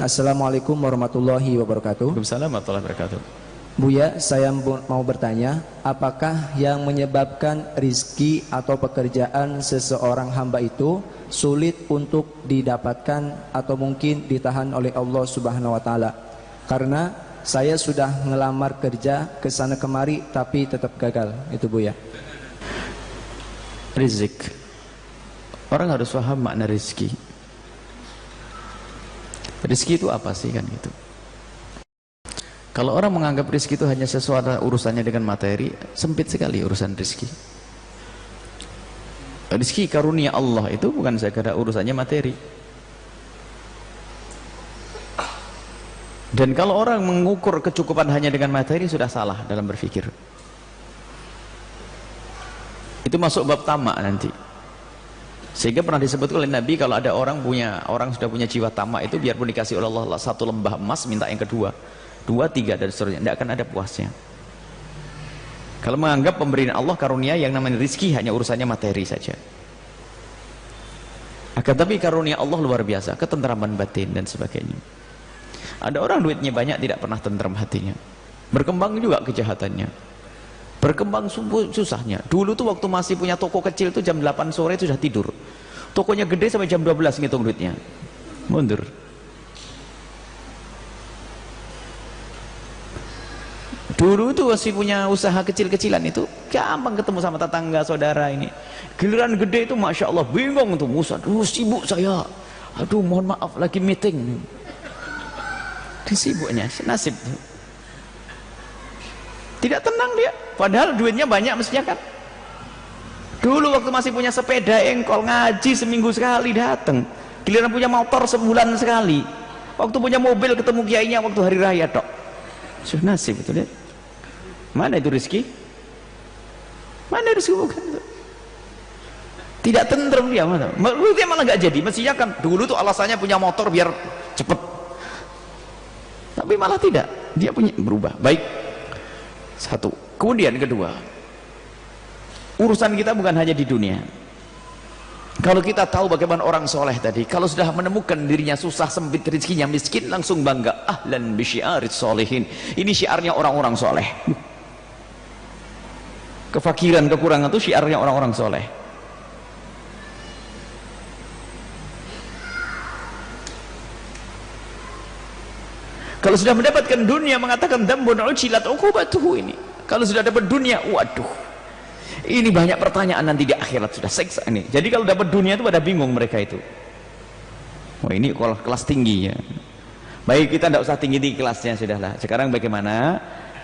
Assalamualaikum warahmatullahi wabarakatuh. Waalaikumsalam warahmatullahi wabarakatuh. Buya, saya mau bertanya, apakah yang menyebabkan rizki atau pekerjaan seseorang hamba itu sulit untuk didapatkan atau mungkin ditahan oleh Allah Subhanahu wa taala? Karena saya sudah ngelamar kerja ke sana kemari tapi tetap gagal. Itu Buya. Rizki. Orang harus paham makna rizki. Rizki itu apa sih kan gitu. Kalau orang menganggap rizki itu hanya sesuatu urusannya dengan materi, sempit sekali urusan rizki. Rizki karunia Allah itu bukan sekadar urusannya materi. Dan kalau orang mengukur kecukupan hanya dengan materi, sudah salah dalam berpikir. Itu masuk bab tamak nanti. Sehingga pernah disebut oleh Nabi, kalau ada orang sudah punya jiwa tamak itu, biarpun dikasih oleh Allah satu lembah emas, minta yang kedua, dua, tiga, dan seterusnya, tidak akan ada puasnya. Kalau menganggap pemberian Allah karunia yang namanya rizki hanya urusannya materi saja. Akan tapi karunia Allah luar biasa, ketentraman batin dan sebagainya. Ada orang duitnya banyak tidak pernah tentram hatinya, berkembang juga kejahatannya, berkembang susahnya. Dulu tuh waktu masih punya toko kecil tuh jam 8 sore itu sudah tidur, tokonya gede sampai jam 12 ngitung duitnya, mundur. Dulu tuh masih punya usaha kecil-kecilan itu gampang ketemu sama tetangga saudara ini. Giliran gede itu Masya Allah bingung tuh, Musa, sibuk saya, aduh mohon maaf lagi meeting. Disibuknya nasib, tidak tenang dia, padahal duitnya banyak mestinya kan. Dulu waktu masih punya sepeda engkol, ngaji seminggu sekali datang, giliran punya motor sebulan sekali, waktu punya mobil ketemu kiainya waktu hari raya tok. Sudah nasib itu lihat. Mana itu rezeki? Mana rezeki bukan itu? Tidak tentrem dia, mana? Dia malah nggak jadi. Mestinya kan dulu tuh alasannya punya motor biar cepet, tapi malah tidak. Dia punya berubah. Baik, satu. Kemudian kedua, urusan kita bukan hanya di dunia. Kalau kita tahu bagaimana orang soleh tadi, kalau sudah menemukan dirinya susah, sempit rezekinya, miskin, langsung bangga, ahlan bi syiarit solehin. Ini syiarnya orang-orang soleh. Kefakiran, kekurangan itu syiarnya orang-orang soleh. Kalau sudah mendapatkan dunia, mengatakan dambun ujilat uqubatuhu ini. Kalau sudah dapat dunia, waduh, ini banyak pertanyaan nanti di akhirat, sudah seksa ini. Jadi kalau dapat dunia itu pada bingung mereka itu. Wah, ini kelas tinggi ya. Baik, kita tidak usah tinggi kelasnya, sudahlah. Sekarang bagaimana?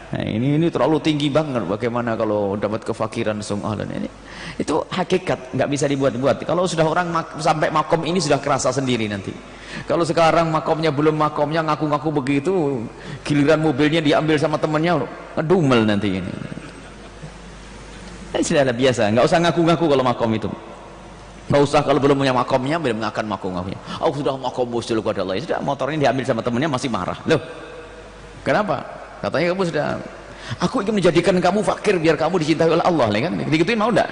Nah, ini terlalu tinggi banget. Bagaimana kalau dapat kefakiran sungguh ini? Itu hakikat, nggak bisa dibuat-buat. Kalau sudah orang sampai makom ini sudah kerasa sendiri nanti. Kalau sekarang makomnya belum makomnya, ngaku-ngaku begitu, giliran mobilnya diambil sama temannya, ngedumel nanti ini. Sudahlah biasa, nggak usah ngaku-ngaku kalau makom itu. Nggak usah kalau belum punya makomnya, belum akan ngaku-ngakunya. Oh sudah makom musul kepada Allah, ya sudah, motornya diambil sama temannya masih marah. Loh, kenapa? Katanya kamu sudah, aku ingin menjadikan kamu fakir biar kamu dicintai oleh Allah, kan? Digituin mau enggak?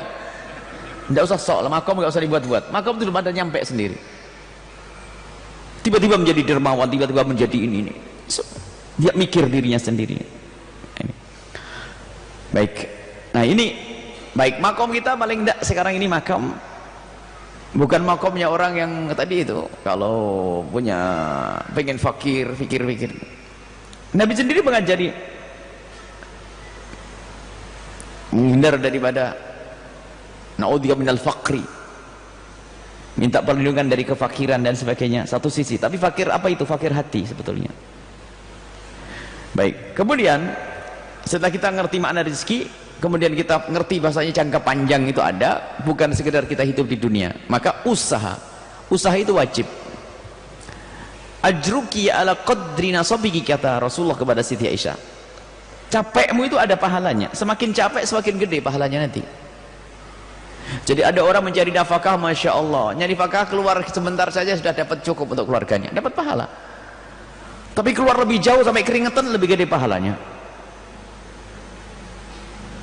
Enggak usah sok, makom enggak usah dibuat-buat. Makom itu pada nyampe sendiri. Tiba-tiba menjadi dermawan, tiba-tiba menjadi ini. Dia mikir dirinya sendiri. Ini. Baik. Nah ini, baik, makom kita paling enggak sekarang ini makom bukan makomnya orang yang tadi itu. Kalau punya pengen fakir, pikir-pikir. Nabi sendiri mengajari menghindar daripada naudzubillah minal faqri, minta perlindungan dari kefakiran dan sebagainya, satu sisi. Tapi fakir apa itu? Fakir hati sebetulnya. Baik, kemudian setelah kita ngerti makna rezeki, kemudian kita ngerti bahasanya jangka panjang itu ada, bukan sekedar kita hidup di dunia, maka usaha itu wajib. Ajruki ala qadri nasabiki, kata Rasulullah kepada Siti Aisyah, capekmu itu ada pahalanya, semakin capek semakin gede pahalanya nanti. Jadi ada orang mencari nafkah, Masya Allah, nyari nafkah keluar sebentar saja sudah dapat cukup untuk keluarganya, dapat pahala. Tapi keluar lebih jauh sampai keringetan, lebih gede pahalanya.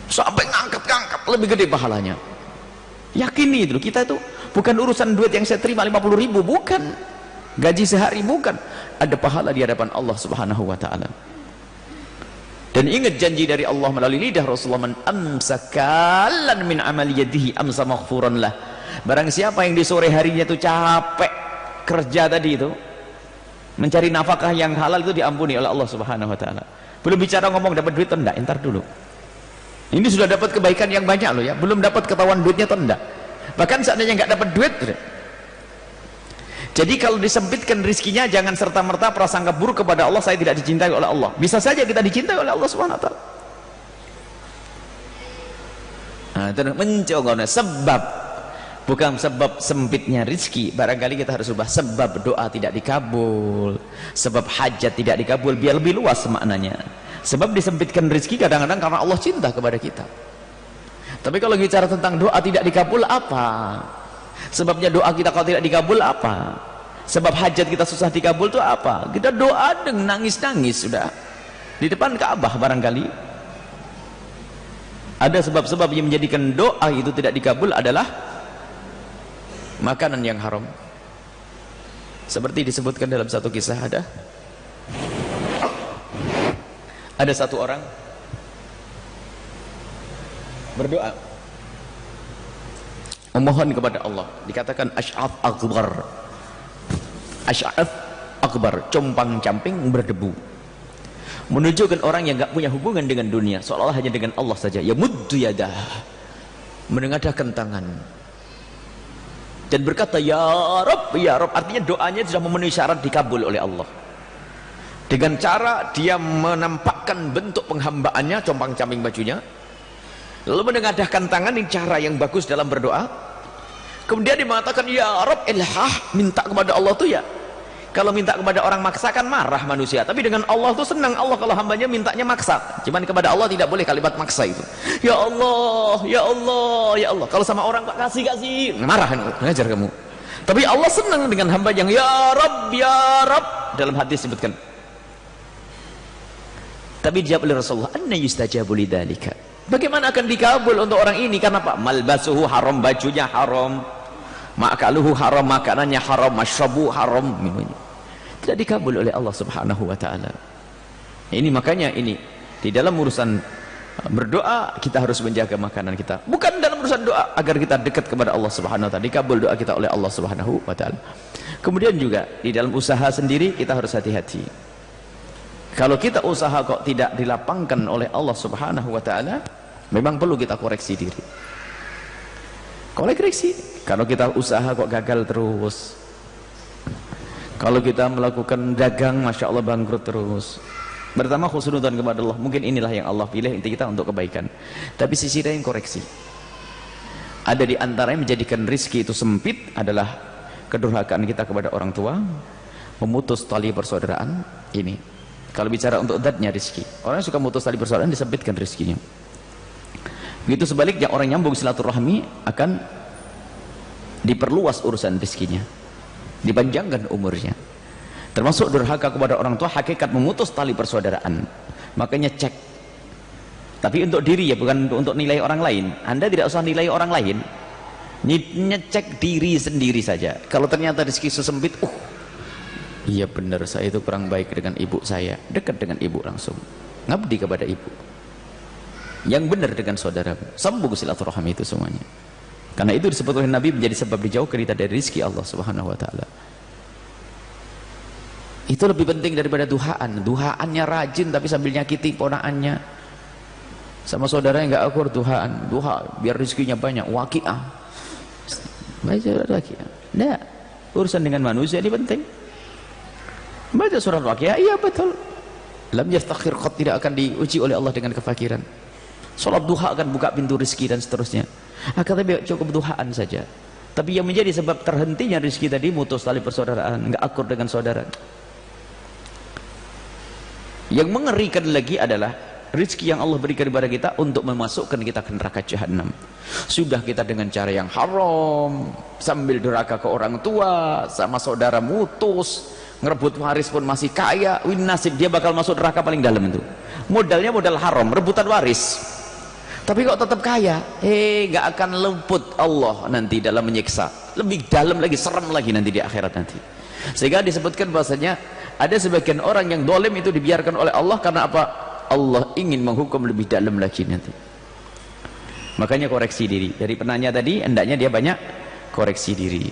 Sampai ngangkat lebih gede pahalanya. Yakini itu, kita itu bukan urusan duit yang saya terima 50.000, bukan. gaji sehari, bukan. Ada pahala di hadapan Allah Subhanahu wa taala. Dan ingat janji dari Allah melalui lidah Rasulullah, man amsakalan min amali yadihi amsa maghfuran lah. Barang siapa yang di sore harinya itu capek kerja tadi itu, mencari nafkah yang halal, itu diampuni oleh Allah Subhanahu wa taala. Belum bicara ngomong dapat duit, enggak, entar dulu. Ini sudah dapat kebaikan yang banyak loh ya, belum dapat ketahuan duitnya atau enggak. Bahkan seandainya enggak dapat duit. Jadi kalau disempitkan rizkinya, jangan serta-merta prasangka buruk kepada Allah, saya tidak dicintai oleh Allah. Bisa saja kita dicintai oleh Allah Subhanahu wa taala. Nah, itu mencoba sebab, bukan sebab sempitnya rizki. Barangkali kita harus ubah sebab doa tidak dikabul, sebab hajat tidak dikabul, biar lebih luas maknanya. Sebab disempitkan rizki kadang-kadang karena Allah cinta kepada kita. Tapi kalau bicara tentang doa tidak dikabul, apa sebabnya? Doa kita kalau tidak dikabul apa? Sebab hajat kita susah dikabul itu apa? Kita doa dengan nangis-nangis sudah di depan Ka'bah. Barangkali ada sebab-sebab yang menjadikan doa itu tidak dikabul adalah makanan yang haram. Seperti disebutkan dalam satu kisah, ada satu orang berdoa memohon kepada Allah, dikatakan asy'ath akbar, asy'ath akbar, compang-camping berdebu, menunjukkan orang yang enggak punya hubungan dengan dunia, seolah-olah hanya dengan Allah saja. Ya muddu yadah, menengadahkan tangan dan berkata ya Rabb, ya Rabb, artinya doanya sudah memenuhi syarat dikabul oleh Allah. Dengan cara dia menampakkan bentuk penghambaannya, compang-camping bajunya, lalu menengadahkan tangan, ini cara yang bagus dalam berdoa. Kemudian dia mengatakan ya Rabb ilhah, minta kepada Allah tuh ya, kalau minta kepada orang maksa kan marah manusia, tapi dengan Allah tuh senang Allah kalau hambanya mintanya maksa. Cuman kepada Allah tidak boleh kalimat maksa itu. Ya Allah, ya Allah, ya Allah. Kalau sama orang Pak kasih, marah, ngajar kamu. Tapi Allah senang dengan hamba yang ya Rabb, ya Rabb. Dalam hadis disebutkan. Tapi dijawab oleh Rasulullah, anna yustajabu lidzalika. Bagaimana akan dikabul untuk orang ini? Karena apa? Malbasuhu haram, bajunya haram, makaluhu haram, makanannya haram, masyrabu haram, minumnya tidak dikabul oleh Allah Subhanahu wa taala. Ini makanya ini di dalam urusan berdoa kita harus menjaga makanan kita. Bukan dalam urusan doa agar kita dekat kepada Allah Subhanahu wa taala, dikabul doa kita oleh Allah Subhanahu wa taala. Kemudian juga di dalam usaha sendiri kita harus hati-hati. Kalau kita usaha kok tidak dilapangkan oleh Allah Subhanahu wa taala, memang perlu kita koreksi diri. Koreksi. Kalau kita usaha kok gagal terus. Kalau kita melakukan dagang, Masya Allah bangkrut terus. Pertama khusnudzon kepada Allah, mungkin inilah yang Allah pilih inti kita untuk kebaikan. Tapi sisi lain koreksi. Ada di antara yang menjadikan rizki itu sempit adalah kedurhakaan kita kepada orang tua, memutus tali persaudaraan ini. Kalau bicara untuk zatnya rizki, orang yang suka memutus tali persaudaraan disempitkan rizkinya. Begitu sebaliknya, orang nyambung silaturahmi akan diperluas urusan rizkinya, dipanjangkan umurnya. Termasuk durhaka kepada orang tua, hakikat memutus tali persaudaraan. Makanya cek. Tapi untuk diri ya, bukan untuk nilai orang lain. Anda tidak usah nilai orang lain. Ngecek diri sendiri saja. Kalau ternyata rezeki sesempit, iya benar saya itu kurang baik dengan ibu saya, dekat dengan ibu langsung, ngabdi kepada ibu. Yang benar dengan saudara, sambung silaturahmi itu semuanya. Karena itu disebut oleh Nabi menjadi sebab dijauhkan kita dari rezeki Allah Subhanahu wa taala. Itu lebih penting daripada duhaan. Duhaannya rajin tapi sambil nyakiti ponaannya. Sama saudara yang enggak akur duhaan, duha biar rezekinya banyak, waqiah. Baca waqiah. Nah, urusan dengan manusia ini penting. Baca surat waqiah, iya betul. Lam yastakhir qad, tidak akan diuji oleh Allah dengan kefakiran. Salat duha akan buka pintu rezeki dan seterusnya. Tapi cukup duhaan saja. Tapi yang menjadi sebab terhentinya rezeki tadi mutus tali persaudaraan, enggak akur dengan saudara. Yang mengerikan lagi adalah rezeki yang Allah berikan kepada kita untuk memasukkan kita ke neraka jahanam. Sudah kita dengan cara yang haram, sambil durhaka ke orang tua, sama saudara mutus, ngerebut waris pun masih kaya, nasib dia bakal masuk neraka paling dalam itu. Modalnya modal haram, rebutan waris. Tapi kok tetap kaya, gak akan luput Allah nanti dalam menyiksa. Lebih dalam lagi, serem lagi nanti di akhirat nanti. Sehingga disebutkan bahasanya ada sebagian orang yang dolim itu dibiarkan oleh Allah karena apa? Allah ingin menghukum lebih dalam lagi nanti. Makanya koreksi diri. Dari penanya tadi hendaknya dia banyak koreksi diri.